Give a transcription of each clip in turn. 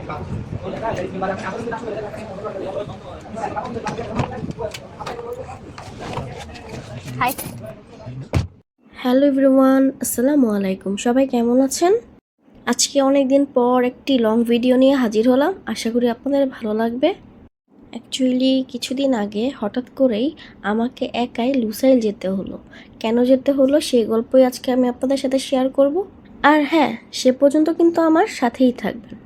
High, hello everyone, আসসালামু আলাইকুম। সবাই কেমন আছেন? আজকে অনেক দিন পর একটি লং ভিডিও নিয়ে হাজির হলাম। আশা করি আপনাদের ভালো লাগবে। অ্যাকচুয়ালি কিছুদিন আগে হঠাৎ করেই আমাকে একাই লুসাইল যেতে হলো। কেন যেতে হলো সেই গল্পই আজকে আমি আপনাদের সাথে শেয়ার করব। আর হ্যাঁ, সে পর্যন্ত কিন্তু আমার সাথেই থাকবেন।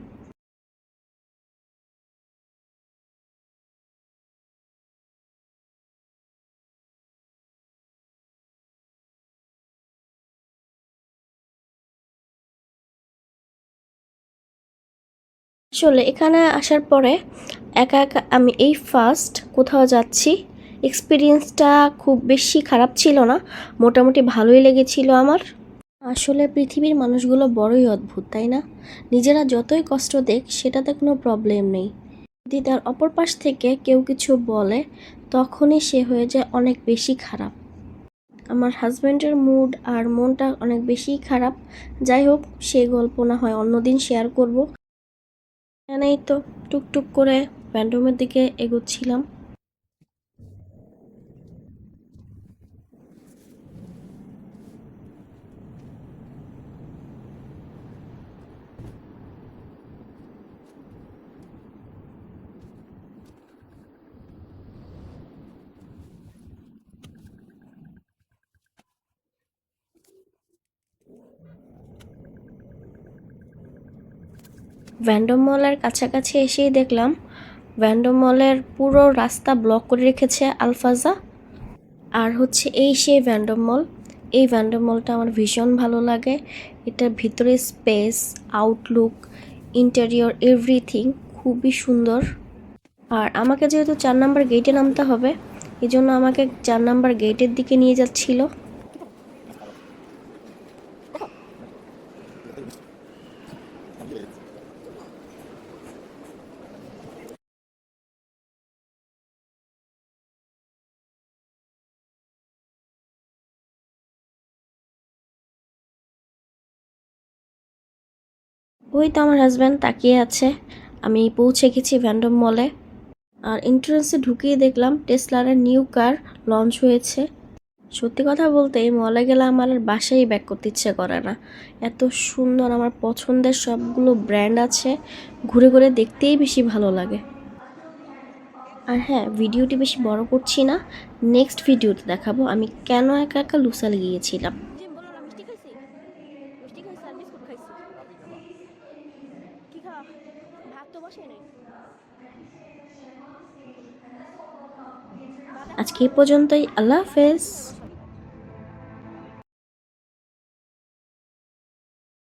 আসলে এখানে আসার পরে একা একা আমি এই ফার্স্ট কোথাও যাচ্ছি। এক্সপিরিয়েন্সটা খুব বেশি খারাপ ছিল না, মোটামুটি ভালোই লেগেছিল আমার। আসলে পৃথিবীর মানুষগুলো বড়ই অদ্ভুত, তাই না? নিজেরা যতই কষ্ট দেখ সেটাতে কোনো প্রবলেম নেই, যদি তার অপর পাশ থেকে কেউ কিছু বলে তখনই সে হয়ে যায় অনেক বেশি খারাপ। আমার হাজব্যান্ডের মুড আর মনটা অনেক বেশি খারাপ। যাই হোক, সেই গল্প না হয় অন্যদিন শেয়ার করব। এখানেই তো টুকটুক করে ব্যান্ডরুমের দিকে এগোচ্ছিলাম। ভ্যান্ডম মলের কাছাকাছি এসেই দেখলাম ভ্যান্ডম মলের পুরো রাস্তা ব্লক করে রেখেছে আলফাজা। আর হচ্ছে এই সেই ভ্যান্ডম মল। এই ভ্যান্ডম মলটা আমার ভীষণ ভালো লাগে। এটার ভিতরে স্পেস, আউটলুক, ইন্টেরিয়র এভরিথিং খুবই সুন্দর। আর আমাকে যেহেতু 4 নাম্বার গেটে নামতে হবে, এই জন্য আমাকে 4 নাম্বার গেটের দিকে নিয়ে যাচ্ছিল। ওই তো আমার হাজব্যান্ড তাকিয়ে আছে। আমি পৌঁছে গেছি ভ্যান্ডম মলে। আর এন্ট্রান্সে ঢুকেই দেখলাম টেসলারের নিউ কার লঞ্চ হয়েছে। সত্যি কথা বলতে এই মলে গেলে আমার আর বাসায় ব্যাক করতে ইচ্ছে করে না। এত সুন্দর, আমার পছন্দের সবগুলো ব্র্যান্ড আছে, ঘুরে ঘুরে দেখতেই বেশি ভালো লাগে। আর হ্যাঁ, ভিডিওটি বেশি বড় করছি না, নেক্সট ভিডিওতে দেখাবো আমি কেন একা একা লুসাল গিয়েছিলাম। আজকে এই পর্যন্তই, আল্লাহ হাফেজ।